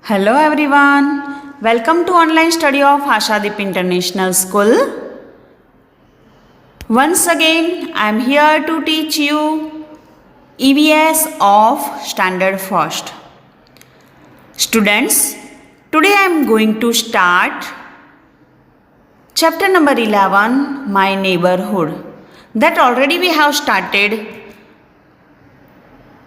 Hello everyone, welcome to online study of Ashadeep International School. Once again, I am here to teach you EVS of Standard First. Students, today I am going to start chapter number 11, My Neighborhood. That already we have started.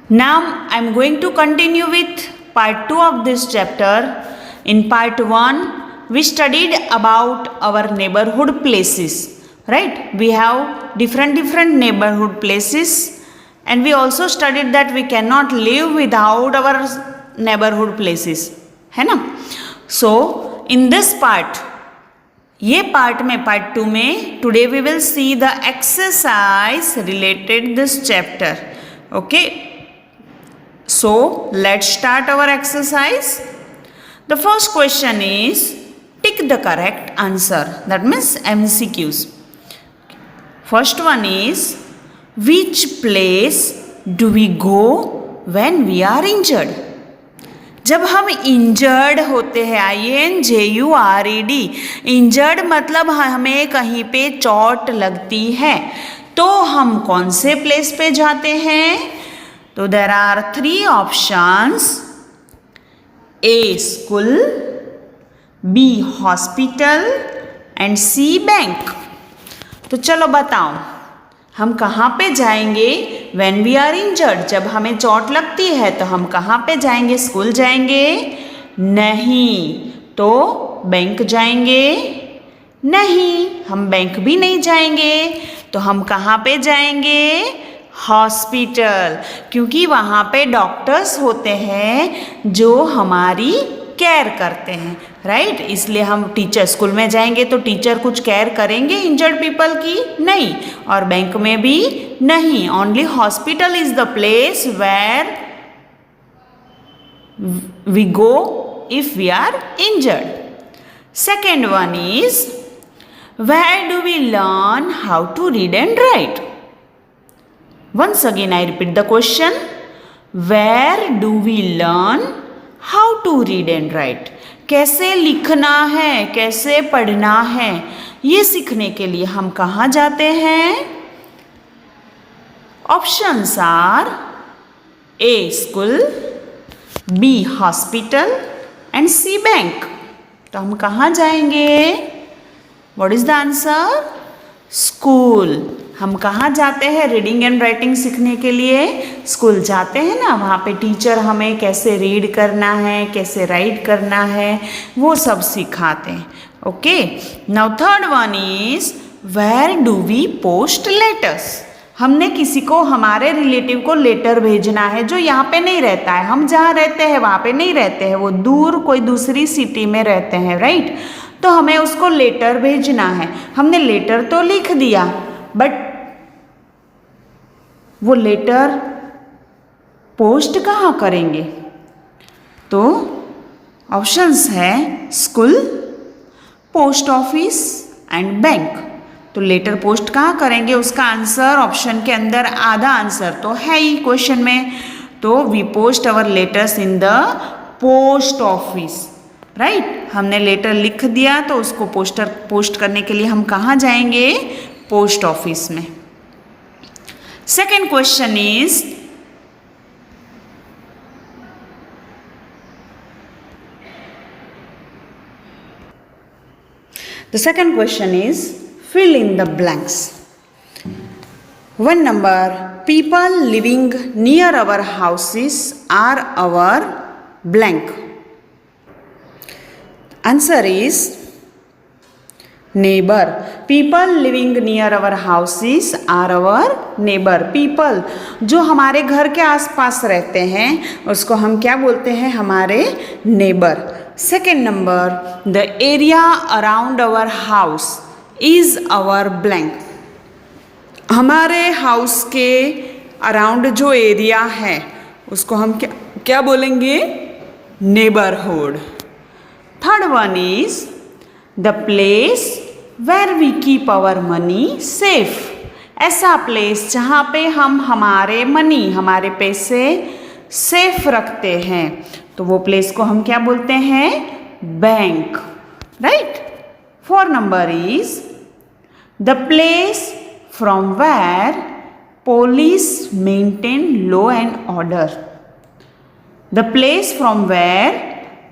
Now I am going to continue with part 2 of this chapter. In part 1, we studied about our neighborhood places, right? We have different neighborhood places, and we also studied that we cannot live without our neighborhood places, है ना? So in this part, ये part में part 2 में today we will see the exercise related this chapter. Okay, so let's start our exercise. The first question is tick the correct answer, that means MCQs. First one is which place do we go when we are injured? जब हम injured होते हैं, INJURED, injured मतलब हमें कहीं पे चोट लगती है, तो हम कौन से प्लेस पे जाते हैं? तो there are 3 options, A school, B hospital and C bank. तो चलो बताओ, हम कहाँ पे जाएंगे व्हेन वी आर इंजर्ड? जब हमें चोट लगती है तो हम कहाँ पे जाएंगे? स्कूल जाएंगे? नहीं. तो बैंक जाएंगे? नहीं, हम बैंक भी नहीं जाएंगे. तो हम कहाँ पे जाएंगे? हॉस्पिटल, क्योंकि वहाँ पे डॉक्टर्स होते हैं जो हमारी केयर करते हैं, राइट? इसलिए हम टीचर स्कूल में जाएंगे तो टीचर कुछ केयर करेंगे इंजर्ड पीपल की? नहीं. और बैंक में भी नहीं. Only hospital is the place where we go if we are injured. Second one is where do we learn how to read and write? Once again I repeat the question, where do we learn how to read and write? कैसे लिखना है, कैसे पढ़ना है, ये सीखने के लिए हम कहाँ जाते हैं? Options are A school, B hospital and C bank. तो हम कहाँ जाएंगे? What is the answer? School. हम कहाँ जाते हैं रीडिंग एंड राइटिंग सीखने के लिए? स्कूल जाते हैं ना, वहाँ पे टीचर हमें कैसे रीड करना है, कैसे राइट करना है, वो सब सिखाते हैं. Okay, now third one is where do we post letters? हमने किसी को, हमारे रिलेटिव को लेटर भेजना है जो यहाँ पे नहीं रहता है. हम जहाँ रहते हैं वहाँ पे नहीं रहते हैं, वो दूर कोई दूसरी सिटी में रहते हैं, राइट? तो हमें उसको लेटर भेजना है. हमने लेटर तो लिख दिया, बट वो लेटर पोस्ट कहाँ करेंगे? तो ऑप्शंस है school, post office and bank. तो लेटर पोस्ट कहाँ करेंगे? उसका आंसर ऑप्शन के अंदर आधा आंसर तो है ही क्वेश्चन में. तो we post our letters in the post office, right? हमने लेटर लिख दिया तो उसको पोस्ट करने के लिए हम कहाँ जाएंगे? पोस्ट ऑफिस में. Second question is fill in the blanks. 1 number, people living near our houses are our blank. Answer is neighbor. People living near our houses are our neighbor. People जो हमारे घर के आसपास रहते हैं उसको हम क्या बोलते हैं? हमारे neighbor. Second number, the area around our house is our blank. हमारे हाउस के अराउंड जो एरिया है उसको हम क्या बोलेंगे? neighborhood. Third one is the place where we keep our money safe. ऐसा प्लेस जहाँ पे हम हमारे मनी, हमारे पैसे सेफ रखते हैं. तो वो प्लेस को हम क्या बोलते हैं? Bank, right? 4 number is the place from where police maintain law and order. The place from where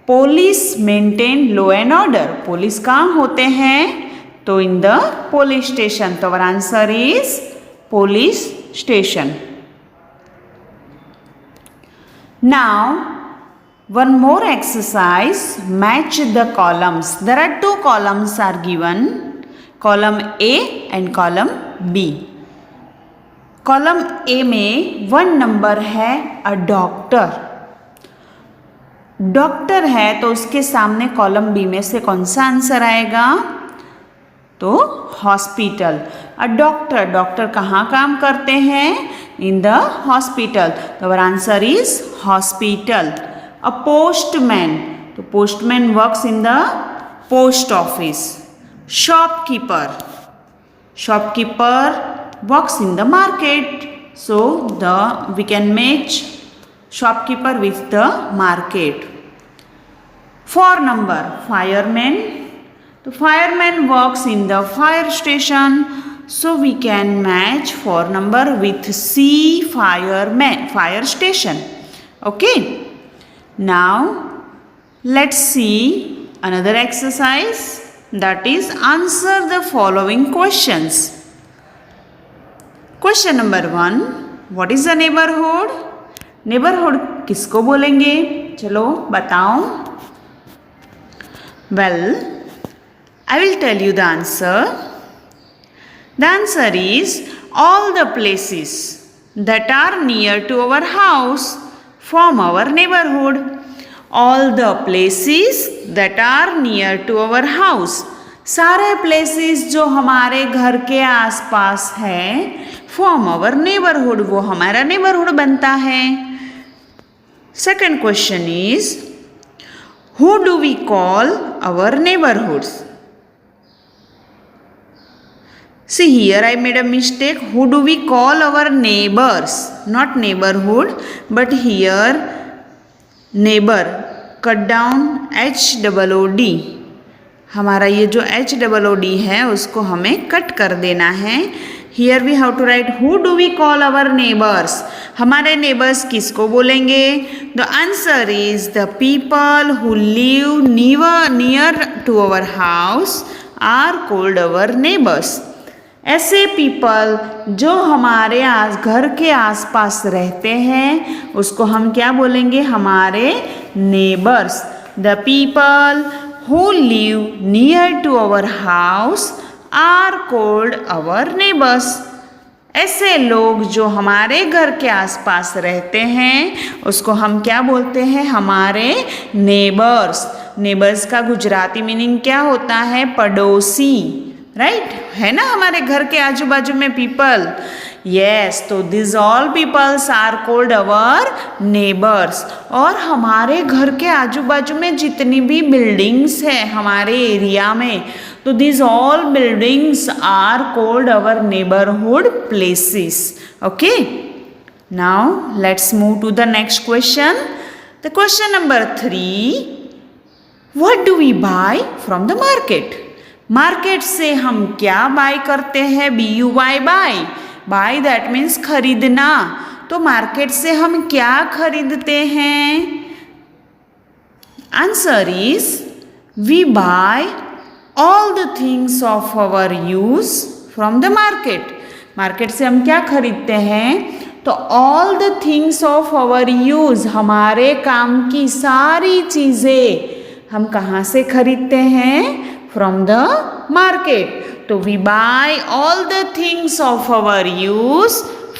police maintain law and order. Police कहाँ होते हैं? तो in the police station. तो our answer is police station. Now one more exercise, match the columns. There are 2 columns are given, column A and column B. Column A में 1 number है a doctor. Doctor है तो उसके सामने column B में से कौन सा आंसर आएगा? तो हॉस्पिटल. अ डॉक्टर, डॉक्टर कहाँ काम करते हैं? In the hospital. तो our answer is hospital. A postman, तो postman works in the post office. Shopkeeper, shopkeeper works in the market, so we can match shopkeeper with the market. 4 number fireman, so fireman works in the fire station, so we can match 4 number with C, fireman, fire station. Okay, now let's see another exercise, that is answer the following questions. Question number 1, what is the neighbourhood? Neighbourhood किसको बोलेंगे? चलो बताओ. Well, I will tell you the answer. The answer is all the places that are near to our house form our neighbourhood. All the places that are near to our house, सारे places जो हमारे घर के आसपास हैं, form our neighbourhood, वो हमारा neighbourhood बनता है. Second question is who do we call our neighbourhoods? See here I made a mistake. Who do we call our neighbours, not neighbourhood, but here neighbour cut down HOOD. हमारा ये जो HOOD है उसको हमें cut कर देना है. Here we have to write who do we call our neighbours. हमारे नेबर्स किसको बोलेंगे? The answer is the people who live near to our house are called our neighbours. ऐसे पीपल जो हमारे घर के आसपास रहते हैं उसको हम क्या बोलेंगे? हमारे neighbours. The people who live near to our house are called our neighbors. ऐसे लोग जो हमारे घर के आसपास रहते हैं उसको हम क्या बोलते हैं? हमारे नेबर्स. नेबर्स का गुजराती मीनिंग क्या होता है? पड़ोसी, राइट? है ना हमारे घर के आजू बाजू में पीपल. यस, तो this all peoples are called our neighbours. और हमारे घर के आजू बाजू में जितनी भी बिल्डिंग्स है हमारे एरिया में, तो this all buildings are called our neighbourhood places. Okay, now let's move to the next question. The question number 3, what do we buy from the market? Market से हम क्या बाय करते हैं? BUY, buy. Buy that means खरीदना. तो market से हम क्या खरीदते हैं? Answer is we buy all the things of our use from the market. Market से हम क्या खरीदते हैं? तो all the things of our use, हमारे काम की सारी चीजें हम कहाँ से खरीदते हैं? From the market. तो we buy all the things of our use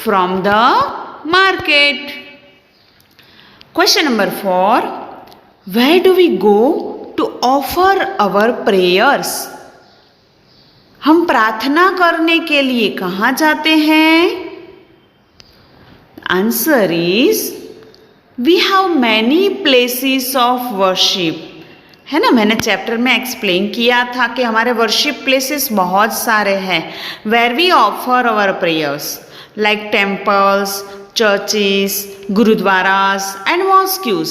from the market. Question number 4, where do we go to offer our prayers? हम प्रार्थना करने के लिए कहाँ जाते हैं? Answer is we have many places of worship. है ना, मैंने चैप्टर में एक्सप्लेन किया था कि हमारे वर्शिप प्लेसेस बहुत सारे हैं where we offer our prayers, like temples, churches, gurdwaras and mosques.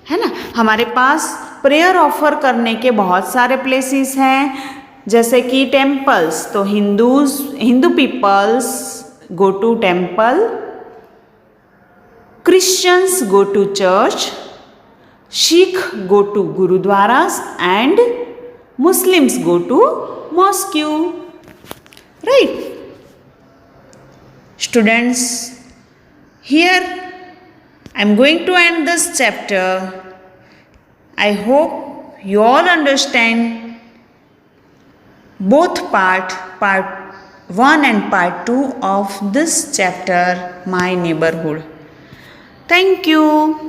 है ना। हमारे पास प्रेयर ऑफर करने के बहुत सारे प्लेसेस हैं, जैसे कि टेम्पल्स, तो Hindu peoples go to temple, Christians go to church, Sikh go to Gurudwaras and Muslims go to mosque. Right? Students, here I am going to end this chapter. I hope you all understand both part 1 and part 2 of this chapter, My Neighborhood. Thank you.